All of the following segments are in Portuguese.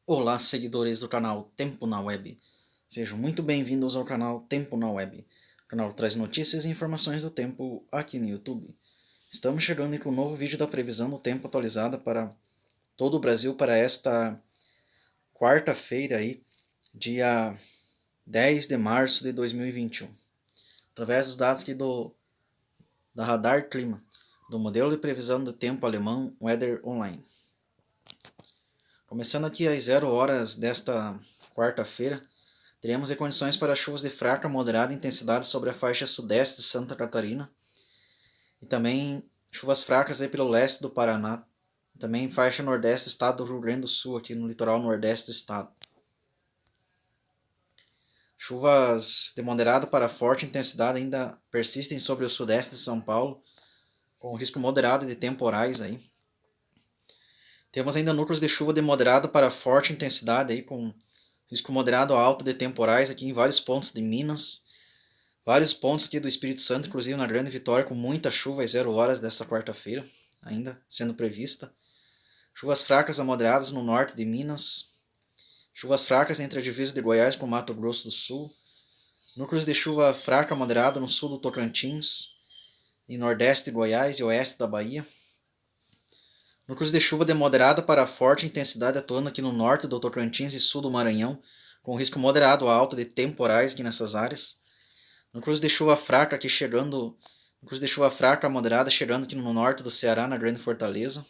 Olá, seguidores do canal Tempo na Web. Sejam muito bem-vindos ao canal Tempo na Web. O canal traz notícias e informações do tempo aqui no YouTube. Estamos chegando com um novo vídeo da previsão do tempo atualizada para todo o Brasil para esta quarta-feira aí, dia 10 de março de 2021. Através dos dados aqui da Radar Clima, do modelo de previsão do tempo alemão Weather Online. Começando aqui às 0 horas desta quarta-feira, teremos condições para chuvas de fraca a moderada intensidade sobre a faixa sudeste de Santa Catarina e também chuvas fracas aí pelo leste do Paraná, também faixa nordeste do estado do Rio Grande do Sul, aqui no litoral nordeste do estado. Chuvas de moderada para forte intensidade ainda persistem sobre o sudeste de São Paulo, com risco moderado de temporais aí. Temos ainda núcleos de chuva de moderada para forte intensidade aí, com risco moderado a alto de temporais aqui em vários pontos de Minas. Vários pontos aqui do Espírito Santo, inclusive na Grande Vitória, com muita chuva às 0 horas desta quarta-feira, ainda sendo prevista. Chuvas fracas a moderadas no norte de Minas. Chuvas fracas entre a divisa de Goiás com Mato Grosso do Sul. Núcleos de chuva fraca a moderada no sul do Tocantins, e nordeste de Goiás e oeste da Bahia. Núcleos de chuva de moderada para forte intensidade atuando aqui no norte do Tocantins e sul do Maranhão, com risco moderado a alto de temporais aqui nessas áreas. Núcleos de chuva fraca aqui chegando, núcleos de chuva fraca a moderada chegando aqui no norte do Ceará, na Grande Fortaleza.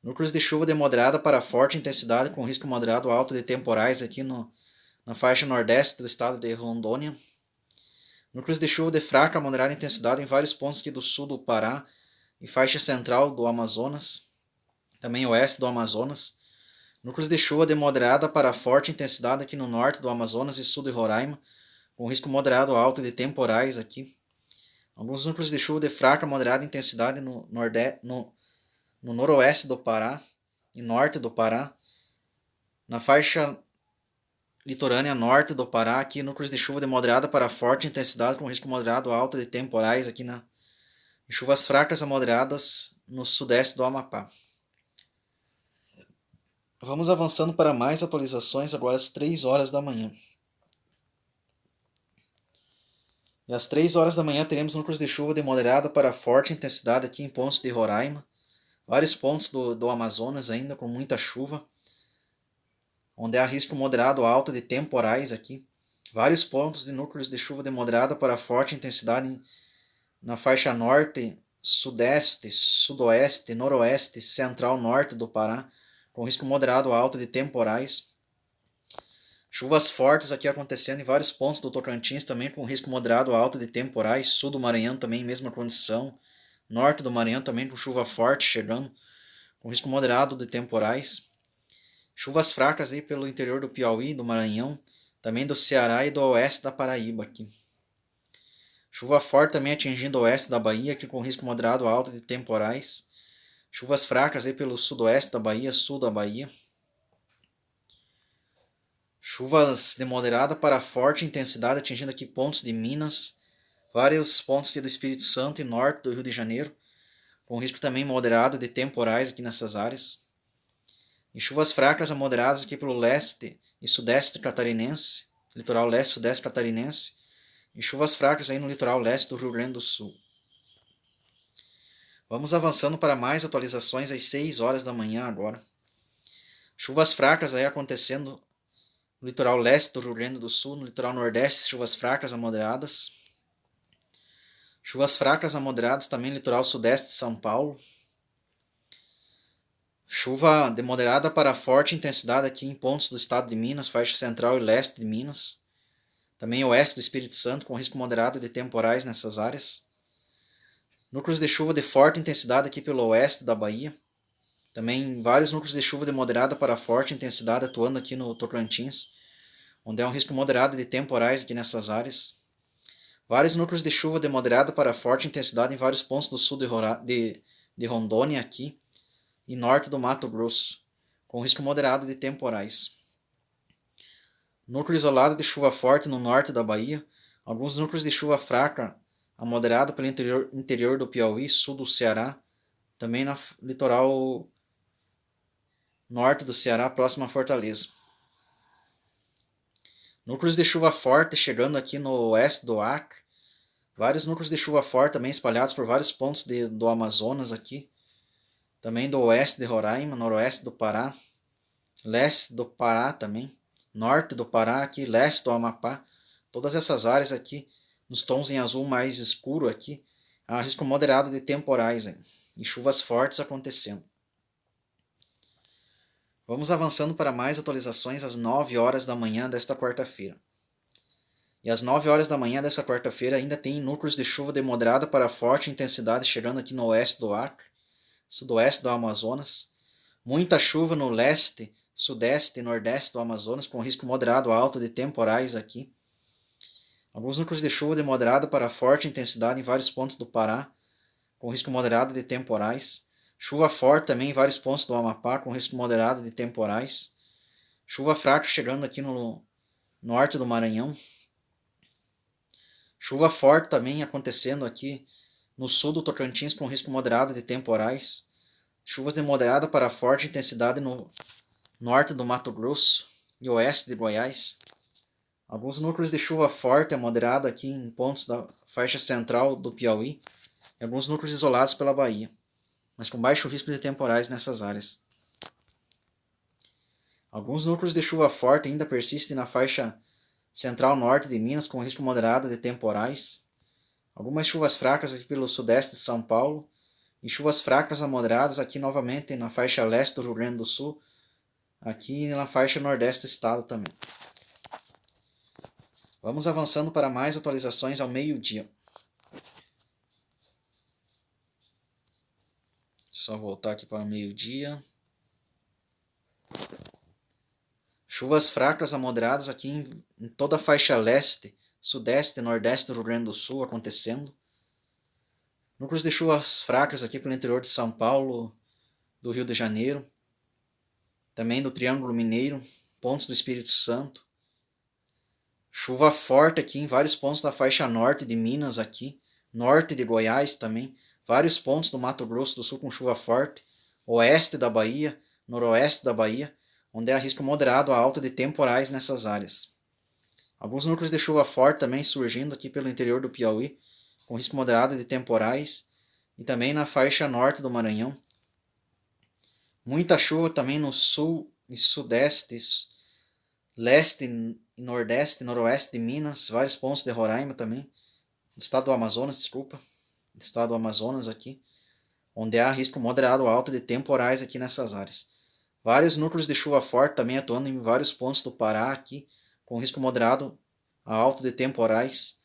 Núcleos de chuva de moderada para forte intensidade com risco moderado alto de temporais aqui na faixa nordeste do estado de Rondônia. Núcleos de chuva de fraca a moderada intensidade em vários pontos aqui do sul do Pará e faixa central do Amazonas, também oeste do Amazonas. Núcleos de chuva de moderada para forte intensidade aqui no norte do Amazonas e sul de Roraima, com risco moderado alto de temporais aqui. Alguns núcleos de chuva de fraca a moderada intensidade no noroeste do Pará e norte do Pará. Na faixa litorânea norte do Pará, aqui núcleos de chuva de moderada para forte intensidade com risco moderado alto de temporais aqui chuvas fracas a moderadas no sudeste do Amapá. Vamos avançando para mais atualizações agora às 3 horas da manhã. E às 3 horas da manhã teremos núcleos de chuva de moderada para forte intensidade aqui em pontos de Roraima. Vários pontos do Amazonas ainda com muita chuva, onde há risco moderado alto de temporais aqui. Vários pontos de núcleos de chuva de moderada para forte intensidade na faixa norte, sudeste, sudoeste, noroeste, central norte do Pará, com risco moderado alto de temporais. Chuvas fortes aqui acontecendo em vários pontos do Tocantins também, com risco moderado alto de temporais. Sul do Maranhão também, mesma condição. Norte do Maranhão também com chuva forte chegando, com risco moderado de temporais. Chuvas fracas aí pelo interior do Piauí, do Maranhão, também do Ceará e do oeste da Paraíba aqui. Chuva forte também atingindo o oeste da Bahia, aqui com risco moderado alto de temporais. Chuvas fracas aí pelo sudoeste da Bahia, sul da Bahia. Chuvas de moderada para forte intensidade atingindo aqui pontos de Minas, vários pontos aqui do Espírito Santo e norte do Rio de Janeiro, com risco também moderado de temporais aqui nessas áreas. E chuvas fracas a moderadas aqui pelo leste e sudeste catarinense, litoral leste e sudeste catarinense, e chuvas fracas aí no litoral leste do Rio Grande do Sul. Vamos avançando para mais atualizações às 6 horas da manhã agora. Chuvas fracas aí acontecendo no litoral leste do Rio Grande do Sul, no litoral nordeste, chuvas fracas a moderadas. Chuvas fracas a moderadas também no litoral sudeste de São Paulo. Chuva de moderada para forte intensidade aqui em pontos do estado de Minas, faixa central e leste de Minas. Também oeste do Espírito Santo, com risco moderado de temporais nessas áreas. Núcleos de chuva de forte intensidade aqui pelo oeste da Bahia. Também vários núcleos de chuva de moderada para forte intensidade atuando aqui no Tocantins, onde há um risco moderado de temporais aqui nessas áreas. Vários núcleos de chuva de moderada para forte intensidade em vários pontos do sul de Rondônia aqui e norte do Mato Grosso, com risco moderado de temporais. Núcleo isolado de chuva forte no norte da Bahia, alguns núcleos de chuva fraca a moderada pelo interior do Piauí, sul do Ceará, também no litoral norte do Ceará, próximo à Fortaleza. Núcleos de chuva forte chegando aqui no oeste do Acre. Vários núcleos de chuva forte também espalhados por vários pontos do Amazonas aqui. Também do oeste de Roraima, noroeste do Pará, leste do Pará também, norte do Pará aqui, leste do Amapá. Todas essas áreas aqui, nos tons em azul mais escuro aqui, há risco moderado de temporais hein, e chuvas fortes acontecendo. Vamos avançando para mais atualizações às 9 horas da manhã desta quarta-feira. E às 9 horas da manhã desta quarta-feira ainda tem núcleos de chuva de moderada para forte intensidade chegando aqui no oeste do Acre, sudoeste do Amazonas. Muita chuva no leste, sudeste e nordeste do Amazonas, com risco moderado a alto de temporais aqui. Alguns núcleos de chuva de moderada para forte intensidade em vários pontos do Pará, com risco moderado de temporais. Chuva forte também em vários pontos do Amapá, com risco moderado de temporais. Chuva fraca chegando aqui no norte do Maranhão. Chuva forte também acontecendo aqui no sul do Tocantins, com risco moderado de temporais. Chuvas de moderada para forte intensidade no norte do Mato Grosso e oeste de Goiás. Alguns núcleos de chuva forte a moderada aqui em pontos da faixa central do Piauí. E alguns núcleos isolados pela Bahia, mas com baixo risco de temporais nessas áreas. Alguns núcleos de chuva forte ainda persistem na faixa central norte de Minas, com risco moderado de temporais. Algumas chuvas fracas aqui pelo sudeste de São Paulo. E chuvas fracas a moderadas aqui novamente na faixa leste do Rio Grande do Sul. Aqui na faixa nordeste do estado também. Vamos avançando para mais atualizações ao meio-dia. Só voltar aqui para o meio-dia. Chuvas fracas a moderadas aqui em toda a faixa leste, sudeste e nordeste do Rio Grande do Sul acontecendo. Núcleos de chuvas fracas aqui pelo interior de São Paulo, do Rio de Janeiro. Também do Triângulo Mineiro, pontos do Espírito Santo. Chuva forte aqui em vários pontos da faixa norte de Minas aqui. Norte de Goiás também. Vários pontos do Mato Grosso do Sul com chuva forte. Oeste da Bahia, noroeste da Bahia, onde há risco moderado a alta de temporais nessas áreas. Alguns núcleos de chuva forte também surgindo aqui pelo interior do Piauí, com risco moderado de temporais, e também na faixa norte do Maranhão. Muita chuva também no sul e sudeste, leste e nordeste e noroeste de Minas, vários pontos de Roraima também, do estado do Amazonas, do estado do Amazonas aqui, onde há risco moderado alto de temporais aqui nessas áreas. Vários núcleos de chuva forte também atuando em vários pontos do Pará aqui, com risco moderado a alto de temporais.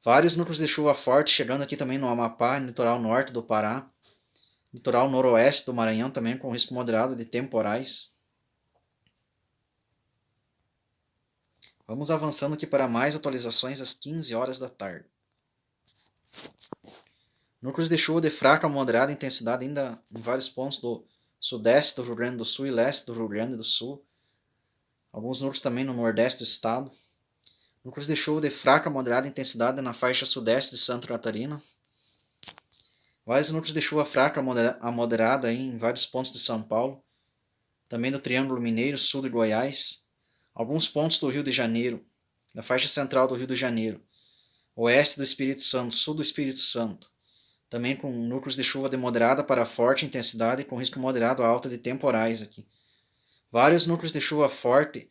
Vários núcleos de chuva forte chegando aqui também no Amapá, no litoral norte do Pará, litoral noroeste do Maranhão também com risco moderado de temporais. Vamos avançando aqui para mais atualizações às 15 horas da tarde. Núcleos de chuva de fraca a moderada intensidade ainda em vários pontos do sudeste do Rio Grande do Sul e leste do Rio Grande do Sul. Alguns núcleos também no nordeste do estado. Núcleos de chuva de fraca a moderada intensidade na faixa sudeste de Santa Catarina. Vários núcleos de chuva fraca a moderada em vários pontos de São Paulo. Também no Triângulo Mineiro, sul de Goiás. Alguns pontos do Rio de Janeiro, da faixa central do Rio de Janeiro. Oeste do Espírito Santo, sul do Espírito Santo. Também com núcleos de chuva de moderada para forte intensidade e com risco moderado a alta de temporais aqui. Vários núcleos de chuva forte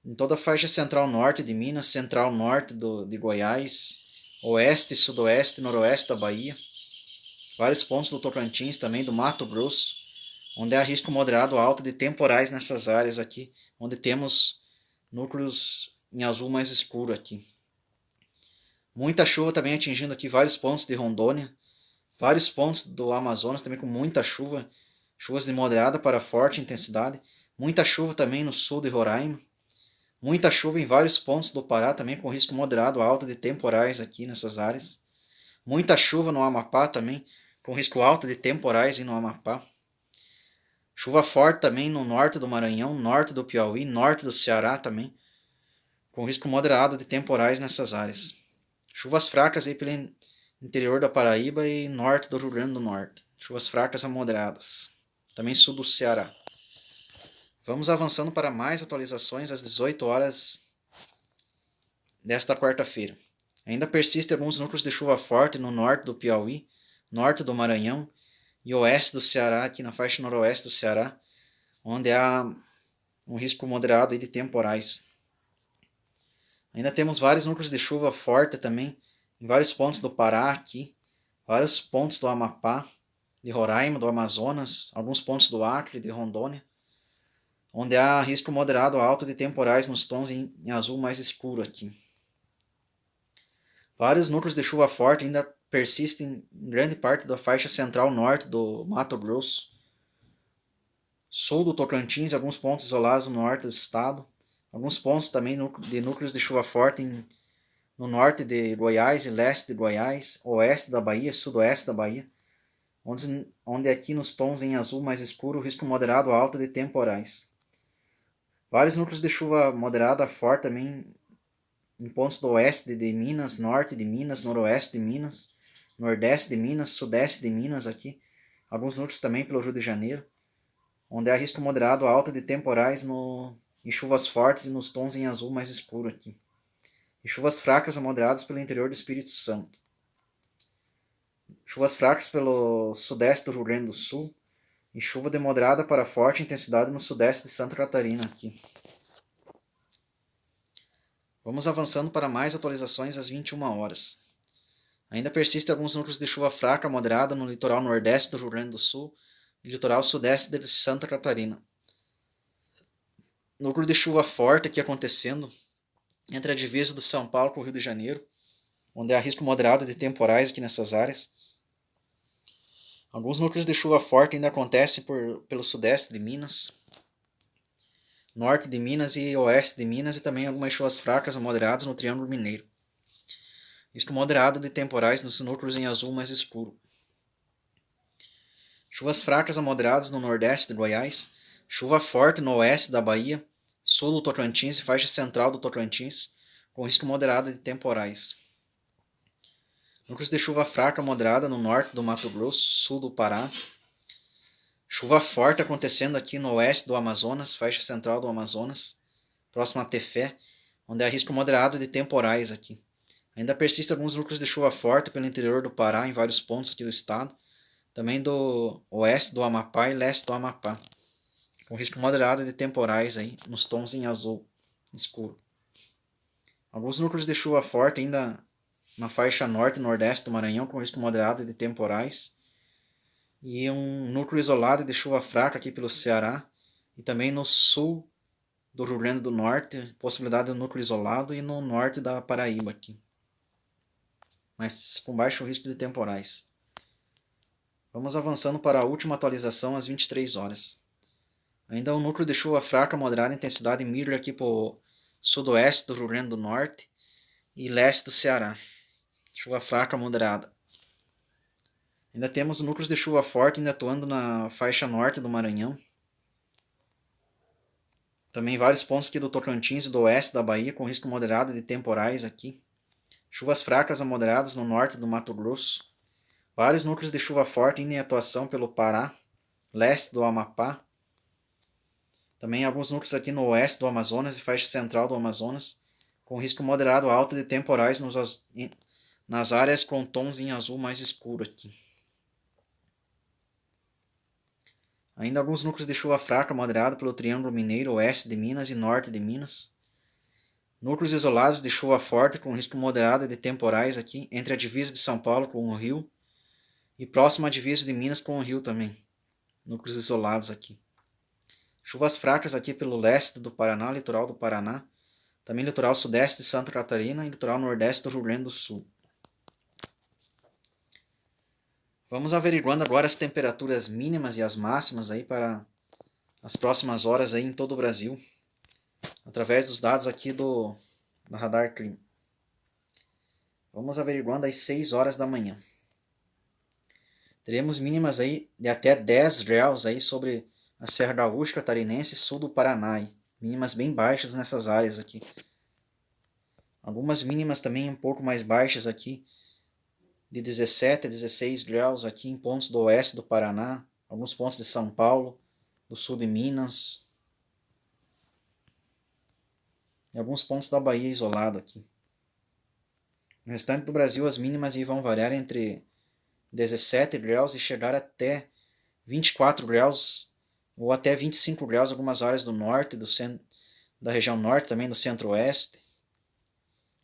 em toda a faixa central norte de Minas, central norte de Goiás, oeste, sudoeste e noroeste da Bahia. Vários pontos do Tocantins também, do Mato Grosso, onde há risco moderado a alta de temporais nessas áreas aqui, onde temos núcleos em azul mais escuro aqui. Muita chuva também atingindo aqui vários pontos de Rondônia, vários pontos do Amazonas também com muita chuva, chuvas de moderada para forte intensidade, muita chuva também no sul de Roraima, muita chuva em vários pontos do Pará também com risco moderado a alta de temporais aqui nessas áreas, muita chuva no Amapá também com risco alto de temporais no Amapá, chuva forte também no norte do Maranhão, norte do Piauí, norte do Ceará também, com risco moderado de temporais nessas áreas. Chuvas fracas aí pelo interior da Paraíba e norte do Rio Grande do Norte. Chuvas fracas a moderadas. Também sul do Ceará. Vamos avançando para mais atualizações às 18 horas desta quarta-feira. Ainda persistem alguns núcleos de chuva forte no norte do Piauí, norte do Maranhão e oeste do Ceará, aqui na faixa noroeste do Ceará, onde há um risco moderado de temporais. Ainda temos vários núcleos de chuva forte também, em vários pontos do Pará aqui, vários pontos do Amapá, de Roraima, do Amazonas, alguns pontos do Acre, de Rondônia, onde há risco moderado alto de temporais nos tons em azul mais escuro aqui. Vários núcleos de chuva forte ainda persistem em grande parte da faixa central norte do Mato Grosso, sul do Tocantins e alguns pontos isolados no norte do estado, alguns pontos também de núcleos de chuva forte no norte de Goiás e leste de Goiás, oeste da Bahia e sudoeste da Bahia, onde aqui nos tons em azul mais escuro o risco moderado alto de temporais. Vários núcleos de chuva moderada forte também em pontos do oeste de Minas, norte de Minas, noroeste de Minas, nordeste de Minas, sudeste de Minas aqui, alguns núcleos também pelo Rio de Janeiro, onde há risco moderado alto de temporais e chuvas fortes nos tons em azul mais escuro aqui. E chuvas fracas a moderadas pelo interior do Espírito Santo. Chuvas fracas pelo sudeste do Rio Grande do Sul e chuva de moderada para forte intensidade no sudeste de Santa Catarina aqui. Vamos avançando para mais atualizações às 21 horas. Ainda persistem alguns núcleos de chuva fraca a moderada no litoral nordeste do Rio Grande do Sul e litoral sudeste de Santa Catarina. Núcleo de chuva forte aqui acontecendo entre a divisa do São Paulo com o Rio de Janeiro, onde há risco moderado de temporais aqui nessas áreas. Alguns núcleos de chuva forte ainda acontecem pelo sudeste de Minas, norte de Minas e oeste de Minas, e também algumas chuvas fracas ou moderadas no Triângulo Mineiro. Risco moderado de temporais nos núcleos em azul mais escuro. Chuvas fracas a moderadas no nordeste de Goiás, chuva forte no oeste da Bahia, sul do Tocantins e faixa central do Tocantins, com risco moderado de temporais. Núcleos de chuva fraca a moderada no norte do Mato Grosso, sul do Pará. Chuva forte acontecendo aqui no oeste do Amazonas, faixa central do Amazonas, próximo a Tefé, onde há risco moderado de temporais aqui. Ainda persistem alguns núcleos de chuva forte pelo interior do Pará, em vários pontos aqui do estado, também do oeste do Amapá e leste do Amapá, com risco moderado de temporais aí, nos tons em azul escuro. Alguns núcleos de chuva forte ainda na faixa norte e nordeste do Maranhão, com risco moderado de temporais, e um núcleo isolado de chuva fraca aqui pelo Ceará, e também no sul do Rio Grande do Norte, possibilidade de um núcleo isolado, e no norte da Paraíba aqui, mas com baixo risco de temporais. Vamos avançando para a última atualização às 23 horas. Ainda um núcleo de chuva fraca moderada intensidade migra aqui para o sudoeste do Rio Grande do Norte e leste do Ceará. Chuva fraca moderada. Ainda temos núcleos de chuva forte ainda atuando na faixa norte do Maranhão. Também vários pontos aqui do Tocantins e do oeste da Bahia com risco moderado de temporais aqui. Chuvas fracas a moderadas no norte do Mato Grosso. Vários núcleos de chuva forte ainda em atuação pelo Pará, leste do Amapá. Também alguns núcleos aqui no oeste do Amazonas e faixa central do Amazonas, com risco moderado alto de temporais nas áreas com tons em azul mais escuro aqui. Ainda alguns núcleos de chuva fraca moderada pelo Triângulo Mineiro, oeste de Minas e norte de Minas. Núcleos isolados de chuva forte com risco moderado de temporais aqui entre a divisa de São Paulo com o Rio e próxima à divisa de Minas com o Rio também. Núcleos isolados aqui. Chuvas fracas aqui pelo leste do Paraná, litoral do Paraná, também litoral sudeste de Santa Catarina e litoral nordeste do Rio Grande do Sul. Vamos averiguando agora as temperaturas mínimas e as máximas aí para as próximas horas aí em todo o Brasil, através dos dados aqui da Radar Clima. Vamos averiguando às 6 horas da manhã. Teremos mínimas aí de até 10 graus aí sobre a Serra Gaúcha Catarinense e sul do Paraná. Aí. Mínimas bem baixas nessas áreas aqui. Algumas mínimas também um pouco mais baixas aqui, de 17 a 16 graus aqui em pontos do oeste do Paraná, alguns pontos de São Paulo, do sul de Minas. Em alguns pontos da Bahia isolado aqui. No restante do Brasil, as mínimas aí vão variar entre 17 graus e chegar até 24 graus ou até 25 graus em algumas áreas do norte, da região norte, também do centro-oeste.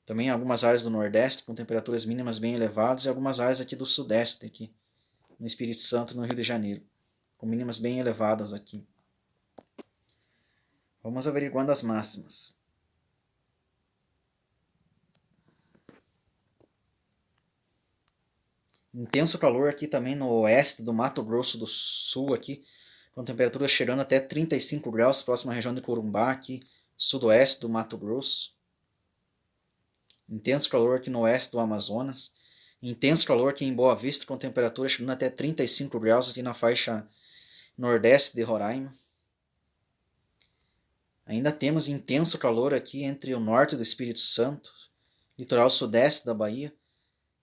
Também em algumas áreas do nordeste com temperaturas mínimas bem elevadas e algumas áreas aqui do sudeste, aqui no Espírito Santo, no Rio de Janeiro, com mínimas bem elevadas aqui. Vamos averiguando as máximas. Intenso calor aqui também no oeste do Mato Grosso do Sul, aqui, com temperaturas chegando até 35 graus, próxima à região de Corumbá, aqui, sudoeste do Mato Grosso. Intenso calor aqui no oeste do Amazonas. Intenso calor aqui em Boa Vista, com temperatura chegando até 35 graus aqui na faixa nordeste de Roraima. Ainda temos intenso calor aqui entre o norte do Espírito Santo, litoral sudeste da Bahia,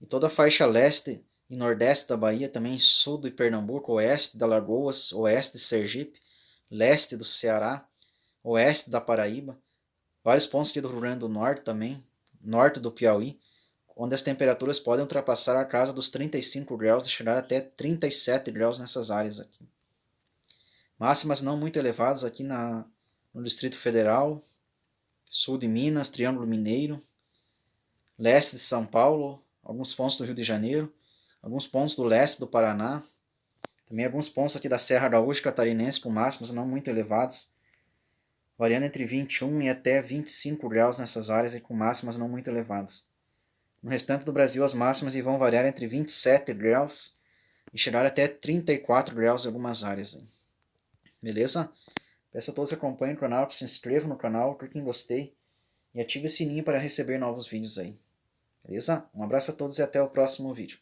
e toda a faixa leste e nordeste da Bahia, também sul de Pernambuco, oeste de Alagoas, oeste de Sergipe, leste do Ceará, oeste da Paraíba, vários pontos aqui do Rio Grande do Norte também, norte do Piauí, onde as temperaturas podem ultrapassar a casa dos 35 graus e chegar até 37 graus nessas áreas aqui. Máximas não muito elevadas aqui no Distrito Federal, sul de Minas, Triângulo Mineiro, leste de São Paulo, alguns pontos do Rio de Janeiro, alguns pontos do leste do Paraná, também alguns pontos aqui da Serra Gaúcha Catarinense com máximas não muito elevadas, variando entre 21 e até 25 graus nessas áreas e com máximas não muito elevadas. No restante do Brasil, as máximas vão variar entre 27 graus e chegar até 34 graus em algumas áreas. Beleza? Peço a todos que acompanhem o canal, que se inscrevam no canal, cliquem em gostei e ative o sininho para receber novos vídeos aí. Beleza? Um abraço a todos e até o próximo vídeo.